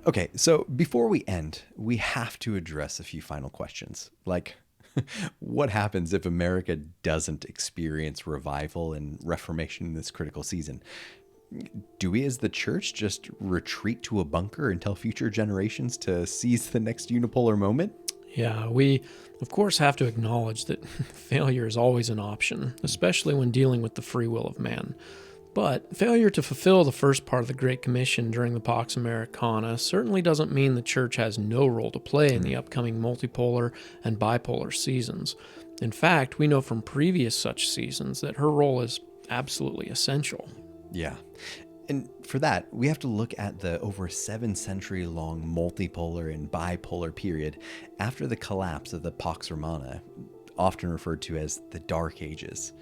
Okay, so before we end, we have to address a few final questions. Like, what happens if America doesn't experience revival and reformation in this critical season? Do we as the church just retreat to a bunker and tell future generations to seize the next unipolar moment? Yeah, we, of course, have to acknowledge that failure is always an option, especially when dealing with the free will of man. But failure to fulfill the first part of the Great Commission during the Pax Americana certainly doesn't mean the church has no role to play in the upcoming multipolar and bipolar seasons. In fact, we know from previous such seasons that her role is absolutely essential. Yeah. And for that, we have to look at the over 7-century long multipolar and bipolar period after the collapse of the Pax Romana, often referred to as the Dark Ages.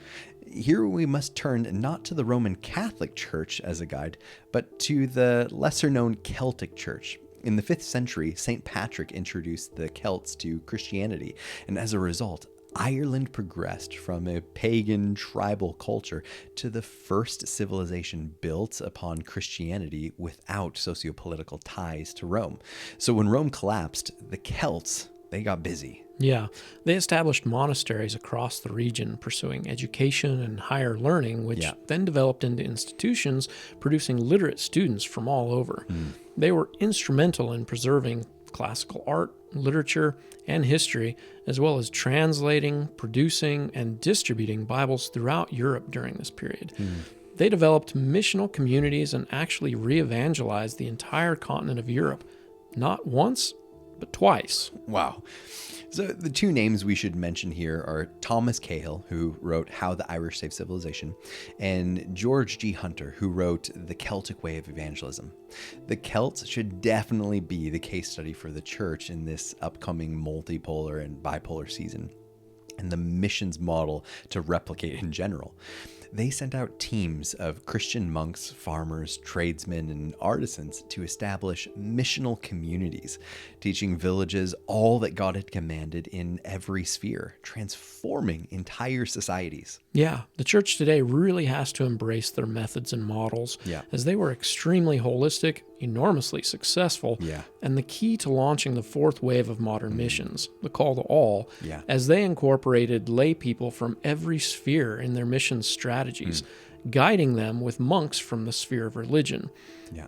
Here we must turn not to the Roman Catholic Church as a guide, but to the lesser-known Celtic Church. In the 5th century, St. Patrick introduced the Celts to Christianity, and as a result, Ireland progressed from a pagan tribal culture to the first civilization built upon Christianity without sociopolitical ties to Rome. So when Rome collapsed, the Celts, they got busy. Yeah, they established monasteries across the region, pursuing education and higher learning, which then developed into institutions producing literate students from all over. They were instrumental in preserving classical art, literature, and history, as well as translating, producing, and distributing Bibles throughout Europe during this period. They developed missional communities and actually re-evangelized the entire continent of Europe, not once, but twice. Wow. So the two names we should mention here are Thomas Cahill, who wrote How the Irish Saved Civilization, and George G. Hunter, who wrote The Celtic Way of Evangelism. The Celts should definitely be the case study for the church in this upcoming multipolar and bipolar season, and the missions model to replicate in general. They sent out teams of Christian monks, farmers, tradesmen, and artisans to establish missional communities, teaching villages all that God had commanded in every sphere, transforming entire societies. Yeah, the church today really has to embrace their methods and models, as they were extremely holistic, enormously successful, and the key to launching the fourth wave of modern missions, the call to all, as they incorporated lay people from every sphere in their mission strategies, guiding them with monks from the sphere of religion.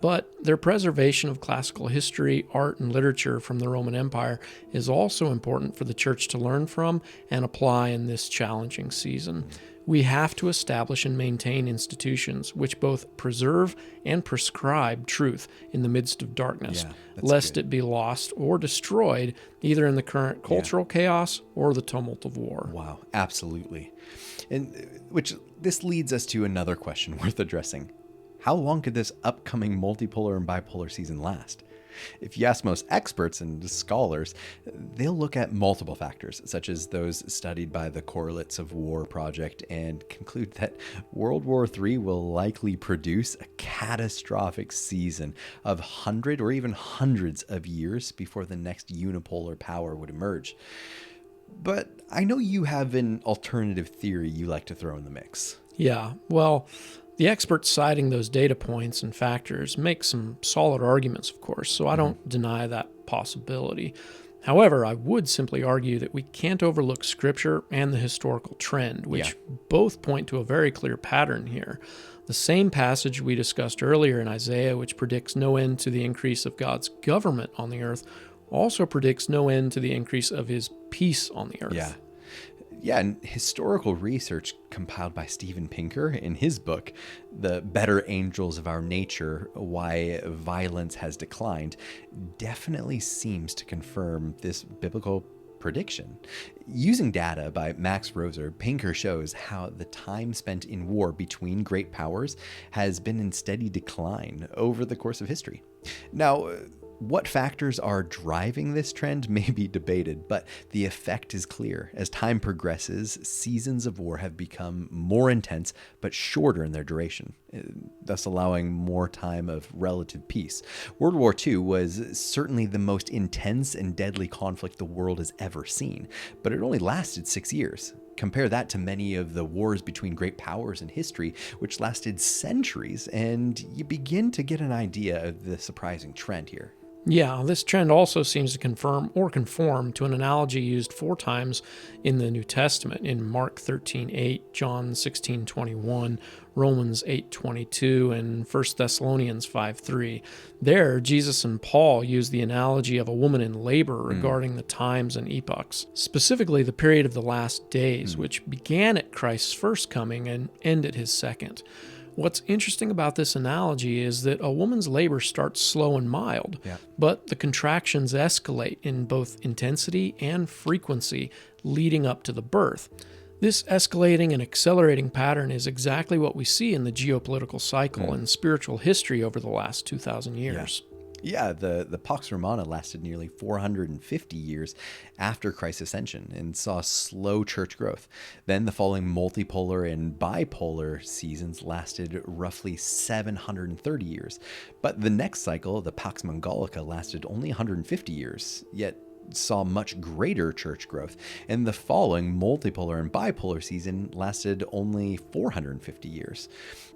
But their preservation of classical history, art, and literature from the Roman Empire is also important for the church to learn from and apply in this challenging season. We have to establish and maintain institutions which both preserve and prescribe truth in the midst of darkness, lest it be lost or destroyed either in the current cultural chaos or the tumult of war. Wow, absolutely. And which this leads us to another question worth addressing. How long could this upcoming multipolar and bipolar season last? If you ask most experts and scholars, they'll look at multiple factors, such as those studied by the Correlates of War Project, and conclude that World War III will likely produce a catastrophic season of or even hundreds of years before the next unipolar power would emerge. But I know you have an alternative theory you like to throw in the mix. Yeah, well, the experts citing those data points and factors make some solid arguments, of course, so I don't deny that possibility. However, I would simply argue that we can't overlook Scripture and the historical trend, which both point to a very clear pattern here. The same passage we discussed earlier in Isaiah, which predicts no end to the increase of God's government on the earth, also predicts no end to the increase of his peace on the earth. Yeah, and historical research compiled by Steven Pinker in his book, The Better Angels of Our Nature, Why Violence Has Declined, definitely seems to confirm this biblical prediction. Using data by Max Roser, Pinker shows how the time spent in war between great powers has been in steady decline over the course of history. Now, what factors are driving this trend may be debated, but the effect is clear. As time progresses, seasons of war have become more intense but shorter in their duration, thus allowing more time of relative peace. World War II was certainly the most intense and deadly conflict the world has ever seen, but it only lasted 6 years. Compare that to many of the wars between great powers in history, which lasted centuries, and you begin to get an idea of the surprising trend here. Yeah, this trend also seems to confirm or conform to an analogy used 4 times in the New Testament, in Mark 13:8, John 16:21, Romans 8:22, and 1 Thessalonians 5:3. There, Jesus and Paul use the analogy of a woman in labor regarding the times and epochs, specifically the period of the last days, which began at Christ's first coming and ended his second. What's interesting about this analogy is that a woman's labor starts slow and mild, but the contractions escalate in both intensity and frequency leading up to the birth. This escalating and accelerating pattern is exactly what we see in the geopolitical cycle and spiritual history over the last 2,000 years. Yeah, the Pax Romana lasted nearly 450 years after Christ's ascension and saw slow church growth. Then the following multipolar and bipolar seasons lasted roughly 730 years. But the next cycle, the Pax Mongolica, lasted only 150 years, yet saw much greater church growth. And the following multipolar and bipolar season lasted only 450 years.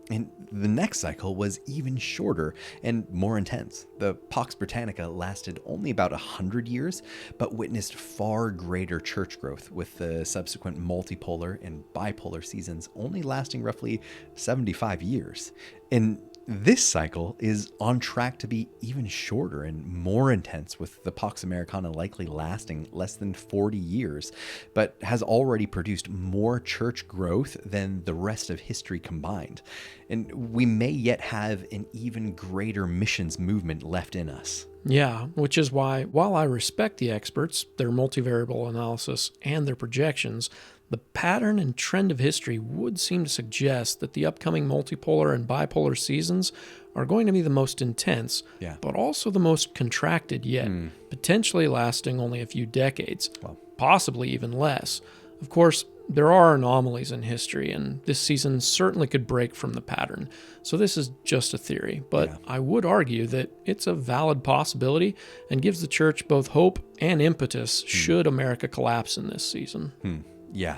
And the next cycle was even shorter and more intense. The Pax Britannica lasted only about 100 years, but witnessed far greater church growth, with the subsequent multipolar and bipolar seasons only lasting roughly 75 years. And this cycle is on track to be even shorter and more intense, with the Pax Americana likely lasting less than 40 years, but has already produced more church growth than the rest of history combined. And we may yet have an even greater missions movement left in us. Yeah, which is why, while I respect the experts, their multivariable analysis, and their projections, the pattern and trend of history would seem to suggest that the upcoming multipolar and bipolar seasons are going to be the most intense, but also the most contracted yet, potentially lasting only a few decades, possibly even less. Of course, there are anomalies in history, and this season certainly could break from the pattern. So this is just a theory, but I would argue that it's a valid possibility and gives the church both hope and impetus should America collapse in this season. Yeah,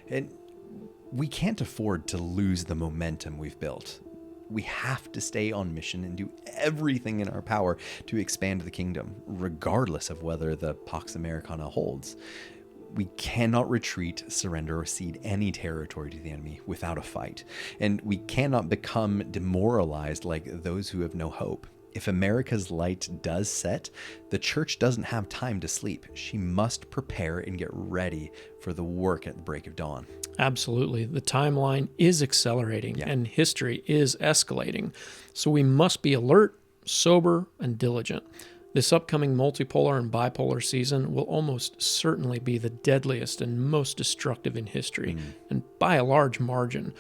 and we can't afford to lose the momentum we've built. We have to stay on mission and do everything in our power to expand the kingdom, regardless of whether the Pax Americana holds. We cannot retreat, surrender, or cede any territory to the enemy without a fight. And we cannot become demoralized like those who have no hope. If America's light does set, the church doesn't have time to sleep. She must prepare and get ready for the work at the break of dawn. Absolutely. The timeline is accelerating and history is escalating. So we must be alert, sober, and diligent. This upcoming multipolar and bipolar season will almost certainly be the deadliest and most destructive in history, and by a large margin.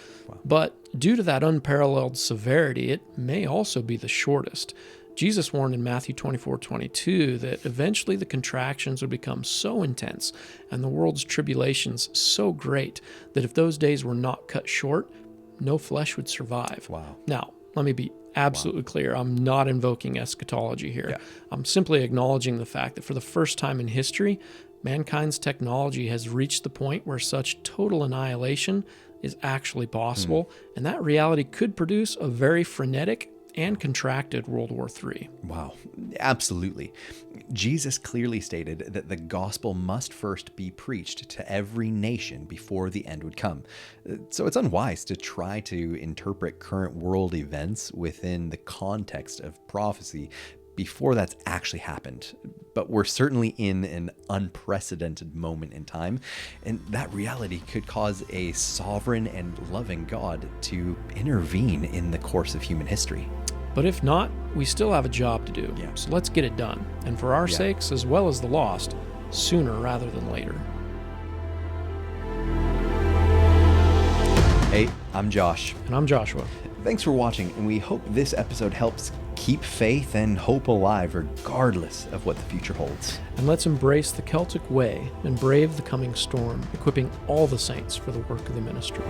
But due to that unparalleled severity, it may also be the shortest. Jesus warned in Matthew 24:22 that eventually the contractions would become so intense and the world's tribulations so great that if those days were not cut short, no flesh would survive. Now, let me be absolutely clear. I'm not invoking eschatology here. I'm simply acknowledging the fact that for the first time in history, mankind's technology has reached the point where such total annihilation is actually possible, and that reality could produce a very frenetic and contracted World War III. Wow, absolutely. Jesus clearly stated that the gospel must first be preached to every nation before the end would come. So it's unwise to try to interpret current world events within the context of prophecy before that's actually happened. But we're certainly in an unprecedented moment in time, and that reality could cause a sovereign and loving God to intervene in the course of human history. But if not, we still have a job to do. So let's get it done. And for our sakes, as well as the lost, sooner rather than later. Hey, I'm Josh. And I'm Joshua. Thanks for watching, and we hope this episode helps keep faith and hope alive regardless of what the future holds. And let's embrace the Celtic way and brave the coming storm, equipping all the saints for the work of the ministry.